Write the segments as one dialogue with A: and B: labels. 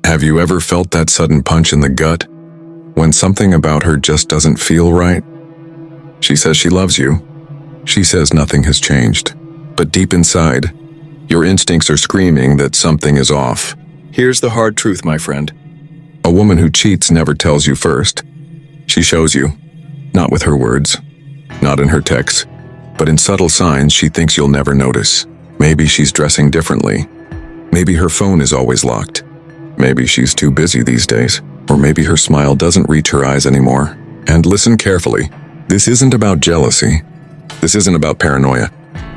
A: Have you ever felt that sudden punch in the gut when something about her just doesn't feel right? She says she loves you. She says nothing has changed. But deep inside, your instincts are screaming that something is off. Here's the hard truth, my friend. A woman who cheats never tells you first. She shows you, not with her words, not in her texts, but in subtle signs she thinks you'll never notice. Maybe she's dressing differently. Maybe her phone is always locked. Maybe she's too busy these days. Or maybe her smile doesn't reach her eyes anymore. And listen carefully. This isn't about jealousy. This isn't about paranoia.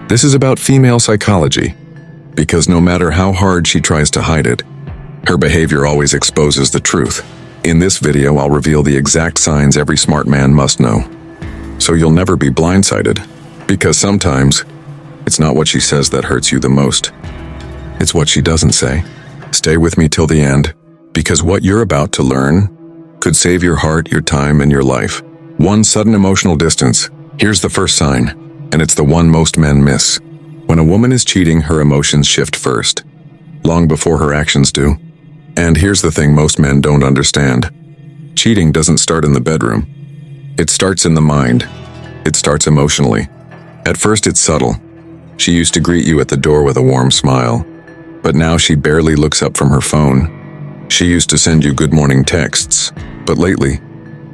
A: This is about female psychology. Because no matter how hard she tries to hide it, her behavior always exposes the truth. In this video, I'll reveal the exact signs every smart man must know. So you'll never be blindsided. Because sometimes, it's not what she says that hurts you the most. It's what she doesn't say. Stay with me till the end, because what you're about to learn could save your heart, your time, and your life. One sudden emotional distance. Here's the first sign, and it's the one most men miss. When a woman is cheating, her emotions shift first, long before her actions do. And here's the thing most men don't understand. Cheating doesn't start in the bedroom. It starts in the mind. It starts emotionally. At first it's subtle. She used to greet you at the door with a warm smile, but now she barely looks up from her phone. She used to send you good morning texts, but lately,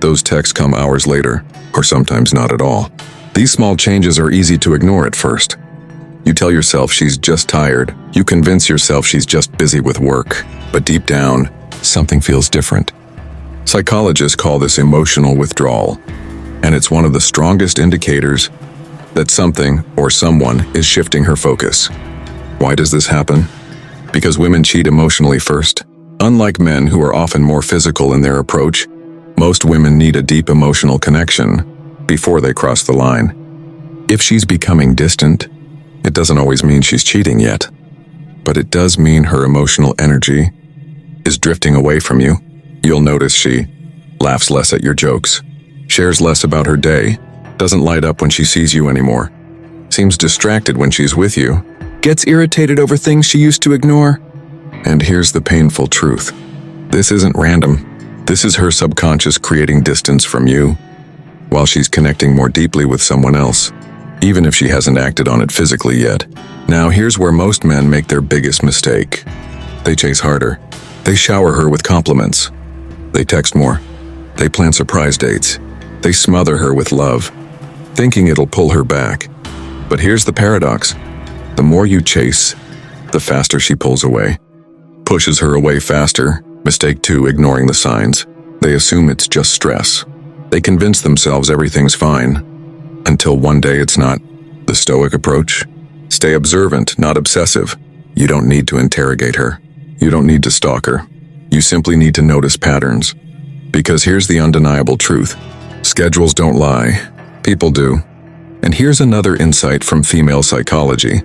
A: those texts come hours later, or sometimes not at all. These small changes are easy to ignore at first. You tell yourself she's just tired. You convince yourself she's just busy with work. But deep down, something feels different. Psychologists call this emotional withdrawal, and it's one of the strongest indicators that something or someone is shifting her focus. Why does this happen? Because women cheat emotionally first. Unlike men who are often more physical in their approach, most women need a deep emotional connection before they cross the line. If she's becoming distant, it doesn't always mean she's cheating yet, but it does mean her emotional energy is drifting away from you. You'll notice she laughs less at your jokes, shares less about her day, doesn't light up when she sees you anymore, seems distracted when she's with you, gets irritated over things she used to ignore. And here's the painful truth. This isn't random. This is her subconscious creating distance from you, while she's connecting more deeply with someone else, even if she hasn't acted on it physically yet. Now here's where most men make their biggest mistake. They chase harder. They shower her with compliments. They text more. They plan surprise dates. They smother her with love, thinking it'll pull her back. But here's the paradox. The more you chase, the faster she pulls away. Pushes her away faster. Mistake 2, ignoring the signs. They assume it's just stress. They convince themselves everything's fine, until one day it's not. The Stoic approach? Stay observant, not obsessive. You don't need to interrogate her. You don't need to stalk her. You simply need to notice patterns. Because here's the undeniable truth. Schedules don't lie. People do. And here's another insight from female psychology.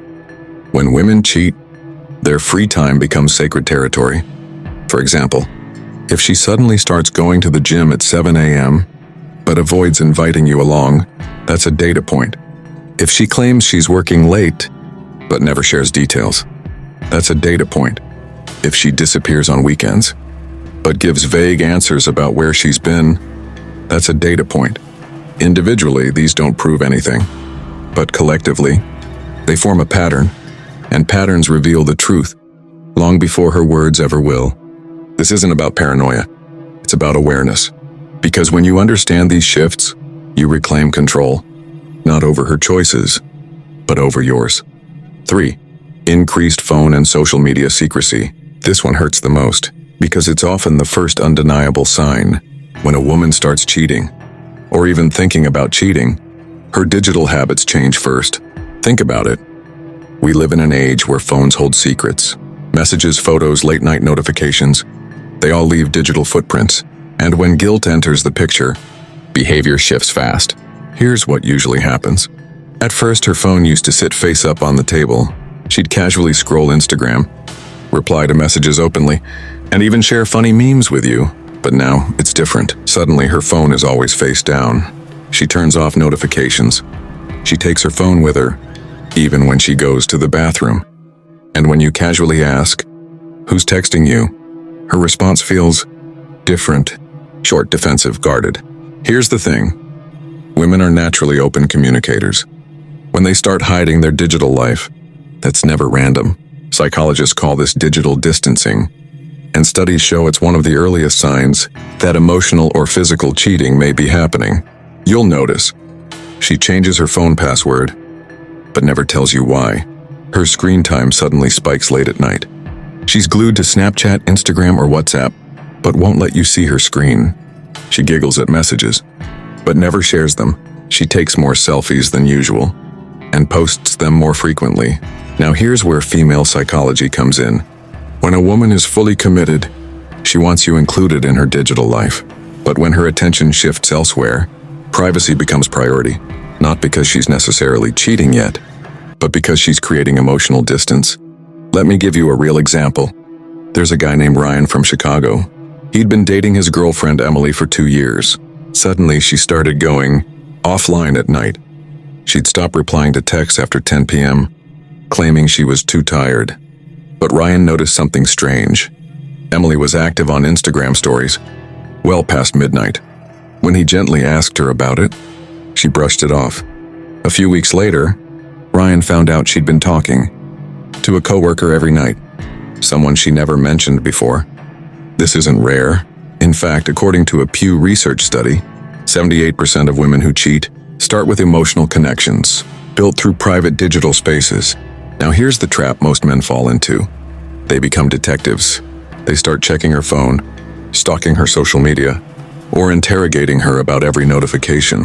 A: When women cheat, their free time becomes sacred territory. For example, if she suddenly starts going to the gym at 7 a.m., but avoids inviting you along, that's a data point. If she claims she's working late, but never shares details, that's a data point. If she disappears on weekends, but gives vague answers about where she's been, that's a data point. Individually, these don't prove anything, but collectively, they form a pattern, and patterns reveal the truth, long before her words ever will. This isn't about paranoia, it's about awareness. Because when you understand these shifts, you reclaim control, not over her choices, but over yours. 3. Increased phone and social media secrecy. This one hurts the most, because it's often the first undeniable sign. When a woman starts cheating, or even thinking about cheating, her digital habits change first. Think about it. We live in an age where phones hold secrets. Messages, photos, late-night notifications, they all leave digital footprints. And when guilt enters the picture, behavior shifts fast. Here's what usually happens. At first, her phone used to sit face up on the table. She'd casually scroll Instagram, reply to messages openly, and even share funny memes with you. But now, it's different. Suddenly, her phone is always face down. She turns off notifications. She takes her phone with her, even when she goes to the bathroom. And when you casually ask, "Who's texting you?" Her response feels different, short, defensive, guarded. Here's the thing. Women are naturally open communicators. When they start hiding their digital life, that's never random. Psychologists call this digital distancing, and studies show it's one of the earliest signs that emotional or physical cheating may be happening. You'll notice she changes her phone password, but never tells you why. Her screen time suddenly spikes late at night. She's glued to Snapchat, Instagram, or WhatsApp, but won't let you see her screen. She giggles at messages, but never shares them. She takes more selfies than usual and posts them more frequently. Now here's where female psychology comes in. When a woman is fully committed, she wants you included in her digital life. But when her attention shifts elsewhere, privacy becomes priority, not because she's necessarily cheating yet, but because she's creating emotional distance. Let me give you a real example. There's a guy named Ryan from Chicago. He'd been dating his girlfriend Emily for 2 years. Suddenly, she started going offline at night. She'd stop replying to texts after 10 p.m., claiming she was too tired. But Ryan noticed something strange. Emily was active on Instagram stories, well past midnight. When he gently asked her about it, she brushed it off. A few weeks later, Ryan found out she'd been talking to a coworker every night, someone she never mentioned before. This isn't rare. In fact, according to a Pew Research study, 78% of women who cheat start with emotional connections, built through private digital spaces. Now here's the trap most men fall into. They become detectives. They start checking her phone, stalking her social media, or interrogating her about every notification.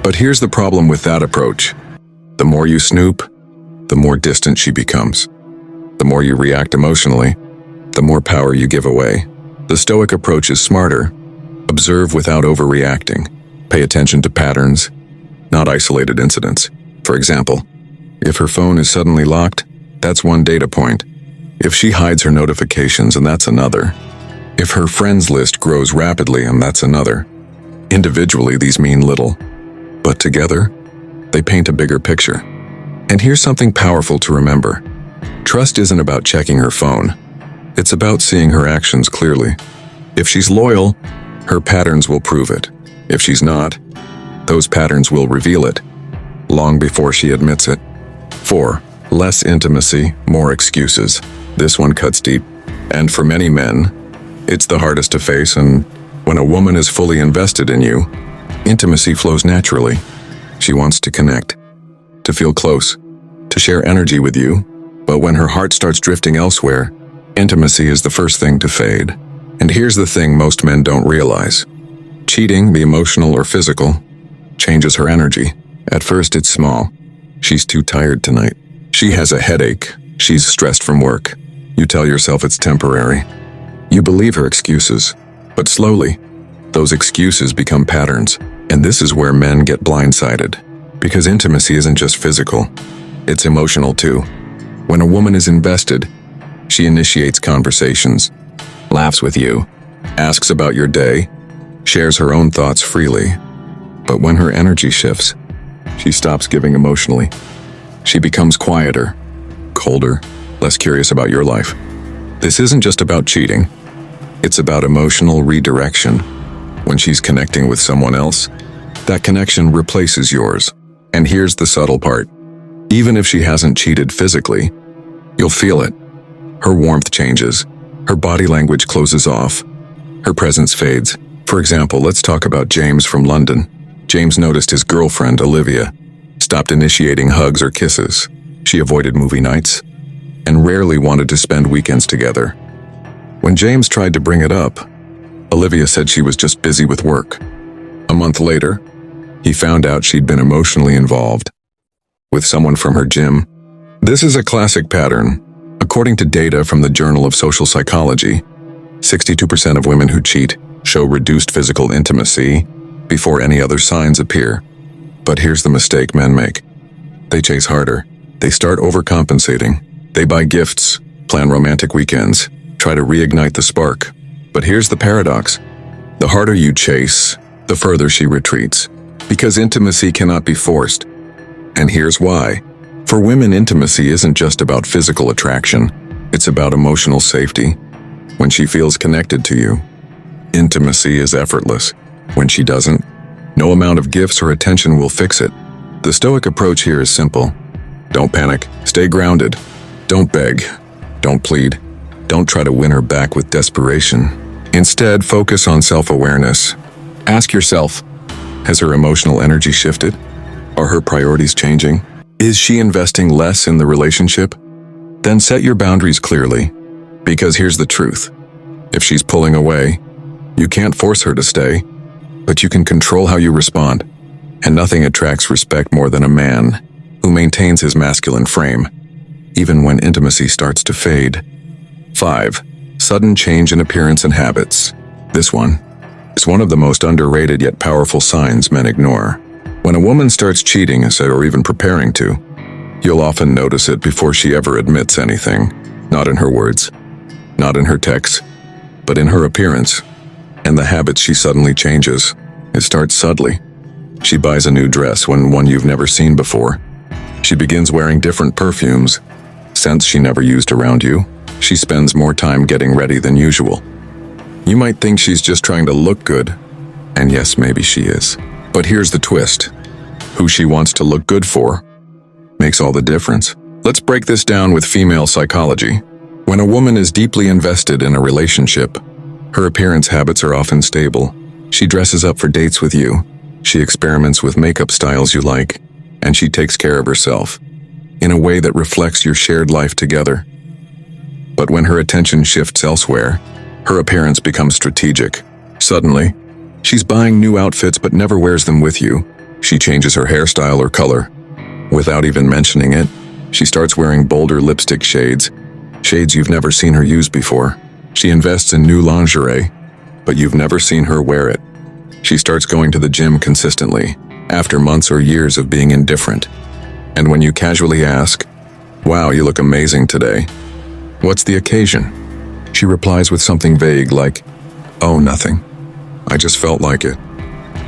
A: But here's the problem with that approach. The more you snoop, the more distant she becomes. The more you react emotionally, the more power you give away. The Stoic approach is smarter. Observe without overreacting. Pay attention to patterns, not isolated incidents. For example, if her phone is suddenly locked, that's one data point. If she hides her notifications, and that's another. If her friends list grows rapidly, and that's another. Individually, these mean little, but together, they paint a bigger picture. And here's something powerful to remember. Trust isn't about checking her phone. It's about seeing her actions clearly. If she's loyal, her patterns will prove it. If she's not, those patterns will reveal it, long before she admits it. 4. Less intimacy, more excuses. This one cuts deep. And for many men, it's the hardest to face, and when a woman is fully invested in you, intimacy flows naturally. She wants to connect, to feel close, to share energy with you. But when her heart starts drifting elsewhere, intimacy is the first thing to fade. And here's the thing most men don't realize. Cheating, the emotional or physical, changes her energy. At first it's small. She's too tired tonight. She has a headache. She's stressed from work. You tell yourself it's temporary. You believe her excuses. But slowly, those excuses become patterns. And this is where men get blindsided. Because intimacy isn't just physical. It's emotional too. When a woman is invested, she initiates conversations, laughs with you, asks about your day, shares her own thoughts freely. But when her energy shifts, she stops giving emotionally. She becomes quieter, colder, less curious about your life. This isn't just about cheating. It's about emotional redirection. When she's connecting with someone else, that connection replaces yours. And here's the subtle part. Even if she hasn't cheated physically, you'll feel it. Her warmth changes. Her body language closes off. Her presence fades. For example, let's talk about James from London. James noticed his girlfriend, Olivia, stopped initiating hugs or kisses. She avoided movie nights and rarely wanted to spend weekends together. When James tried to bring it up, Olivia said she was just busy with work. A month later, he found out she'd been emotionally involved with someone from her gym. This is a classic pattern. According to data from the Journal of Social Psychology, 62% of women who cheat show reduced physical intimacy before any other signs appear. But here's the mistake men make. They chase harder. They start overcompensating. They buy gifts, plan romantic weekends, try to reignite the spark. But here's the paradox. The harder you chase, the further she retreats. Because intimacy cannot be forced. And here's why. For women, intimacy isn't just about physical attraction. It's about emotional safety. when she feels connected to you. Intimacy is effortless. When she doesn't, no amount of gifts or attention will fix it. The Stoic approach here is simple. Don't panic. Stay grounded. Don't beg. Don't plead. Don't try to win her back with desperation. Instead, focus on self-awareness. Ask yourself, has her emotional energy shifted? Are her priorities changing? Is she investing less in the relationship? Then set your boundaries clearly. Because here's the truth. If she's pulling away, you can't force her to stay, but you can control how you respond. And nothing attracts respect more than a man who maintains his masculine frame, even when intimacy starts to fade. 5. Sudden change in appearance and habits. This one is one of the most underrated yet powerful signs men ignore. When a woman starts cheating, or even preparing to, you'll often notice it before she ever admits anything. Not in her words, not in her texts, but in her appearance and the habits she suddenly changes. It starts subtly. She buys a new dress when one you've never seen before. She begins wearing different perfumes, scents she never used around you. She spends more time getting ready than usual. You might think she's just trying to look good, and yes, maybe she is. But here's the twist. Who she wants to look good for makes all the difference. Let's break this down with female psychology. When a woman is deeply invested in a relationship, her appearance habits are often stable. She dresses up for dates with you. She experiments with makeup styles you like, and she takes care of herself in a way that reflects your shared life together. But when her attention shifts elsewhere, her appearance becomes strategic. Suddenly, she's buying new outfits but never wears them with you. She changes her hairstyle or color. Without even mentioning it, she starts wearing bolder lipstick shades you've never seen her use before. She invests in new lingerie, but you've never seen her wear it. She starts going to the gym consistently, after months or years of being indifferent. And when you casually ask, "Wow, you look amazing today. What's the occasion?" she replies with something vague like, "Oh, nothing. I just felt like it."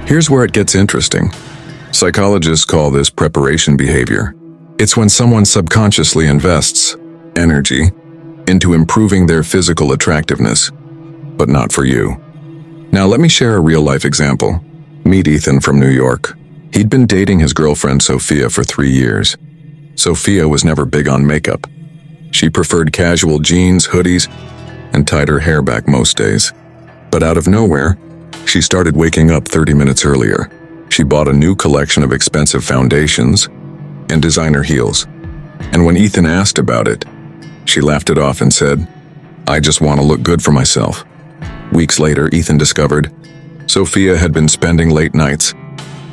A: Here's where it gets interesting. Psychologists call this preparation behavior. It's when someone subconsciously invests energy into improving their physical attractiveness, but not for you. Now let me share a real-life example. Meet Ethan from New York. He'd been dating his girlfriend Sophia for 3 years. Sophia was never big on makeup. She preferred casual jeans, hoodies, and tied her hair back most days. But out of nowhere, she started waking up 30 minutes earlier. She bought a new collection of expensive foundations and designer heels. And when Ethan asked about it, she laughed it off and said, "I just want to look good for myself." Weeks later, Ethan discovered Sophia had been spending late nights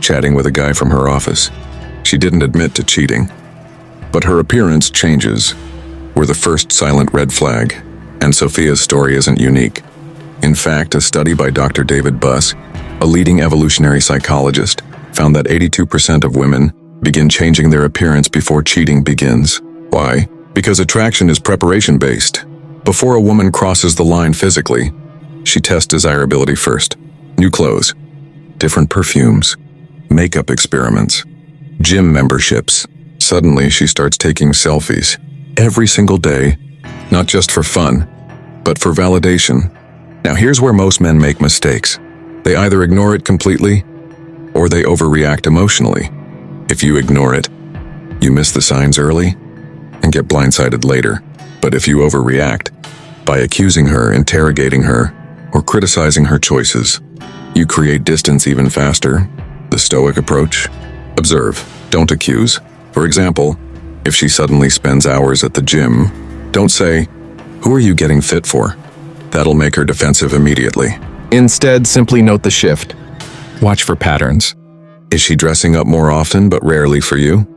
A: chatting with a guy from her office. She didn't admit to cheating, but her appearance changes were the first silent red flag, and Sophia's story isn't unique. In fact, a study by Dr. David Buss, a leading evolutionary psychologist, found that 82% of women begin changing their appearance before cheating begins. Why? Because attraction is preparation-based. Before a woman crosses the line physically, she tests desirability first. New clothes, different perfumes, makeup experiments, gym memberships. Suddenly, she starts taking selfies every single day, not just for fun, but for validation. Now here's where most men make mistakes. They either ignore it completely, or they overreact emotionally. If you ignore it, you miss the signs early and get blindsided later. But if you overreact, by accusing her, interrogating her, or criticizing her choices, you create distance even faster. The Stoic approach: observe, don't accuse. For example, if she suddenly spends hours at the gym, don't say, "Who are you getting fit for?" That'll make her defensive immediately. Instead, simply note the shift. Watch for patterns. Is she dressing up more often but rarely for you?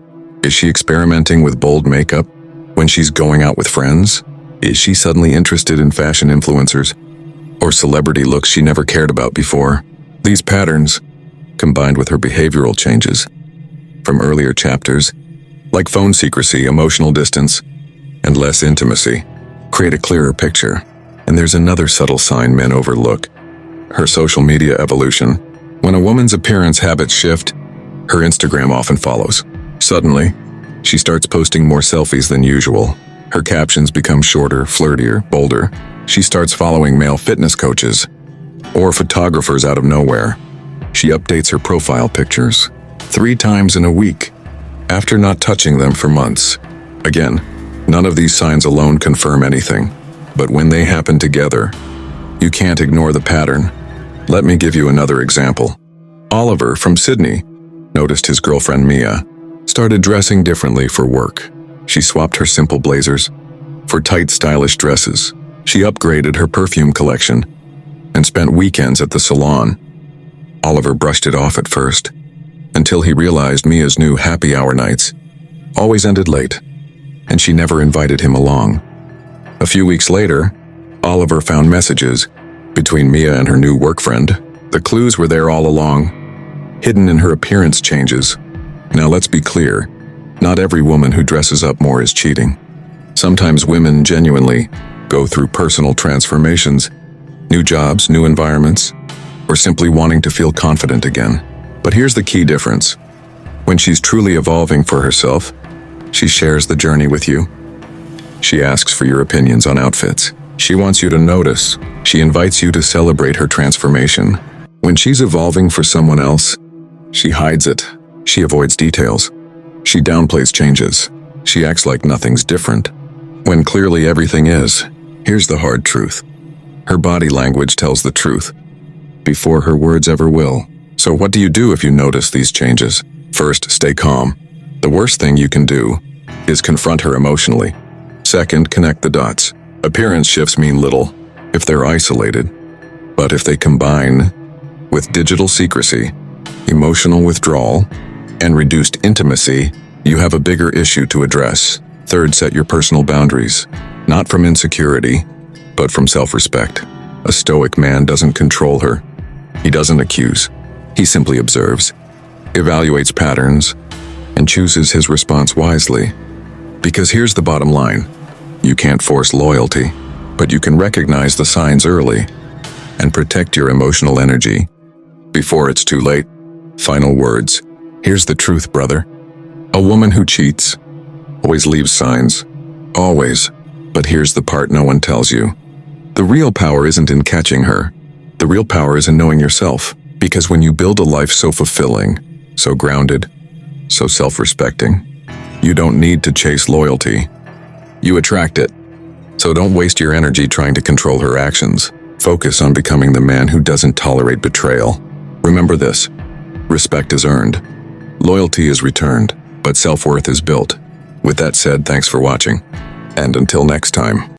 A: Is she experimenting with bold makeup when she's going out with friends? Is she suddenly interested in fashion influencers or celebrity looks she never cared about before? These patterns, combined with her behavioral changes from earlier chapters, like phone secrecy, emotional distance, and less intimacy, create a clearer picture. And there's another subtle sign men overlook: her social media evolution. When a woman's appearance habits shift, her Instagram often follows. Suddenly, she starts posting more selfies than usual. Her captions become shorter, flirtier, bolder. She starts following male fitness coaches or photographers out of nowhere. She updates her profile pictures 3 times in a week after not touching them for months. Again, none of these signs alone confirm anything, but when they happen together, you can't ignore the pattern. Let me give you another example. Oliver from Sydney noticed his girlfriend Mia started dressing differently for work. She swapped her simple blazers for tight, stylish dresses. She upgraded her perfume collection and spent weekends at the salon. Oliver brushed it off at first, until he realized Mia's new happy hour nights always ended late, and she never invited him along. A few weeks later, Oliver found messages between Mia and her new work friend. The clues were there all along, hidden in her appearance changes. Now let's be clear, not every woman who dresses up more is cheating. Sometimes women genuinely go through personal transformations, new jobs, new environments, or simply wanting to feel confident again. But here's the key difference. When she's truly evolving for herself, she shares the journey with you. She asks for your opinions on outfits. She wants you to notice. She invites you to celebrate her transformation. When she's evolving for someone else, she hides it. She avoids details. She downplays changes. She acts like nothing's different, when clearly everything is. Here's the hard truth. Her body language tells the truth before her words ever will. So what do you do if you notice these changes? First, stay calm. The worst thing you can do is confront her emotionally. Second, connect the dots. Appearance shifts mean little if they're isolated, but if they combine with digital secrecy, emotional withdrawal, and reduced intimacy, you have a bigger issue to address. Third, set your personal boundaries, not from insecurity, but from self-respect. A Stoic man doesn't control her. He doesn't accuse. He simply observes, evaluates patterns, and chooses his response wisely. Because here's the bottom line. You can't force loyalty, but you can recognize the signs early and protect your emotional energy before it's too late. Final words. Here's the truth, brother. A woman who cheats always leaves signs. Always. But here's the part no one tells you. The real power isn't in catching her. The real power is in knowing yourself. Because when you build a life so fulfilling, so grounded, so self-respecting, you don't need to chase loyalty. You attract it. So don't waste your energy trying to control her actions. Focus on becoming the man who doesn't tolerate betrayal. Remember this. Respect is earned. Loyalty is returned, but self-worth is built. With that said, thanks for watching. And until next time.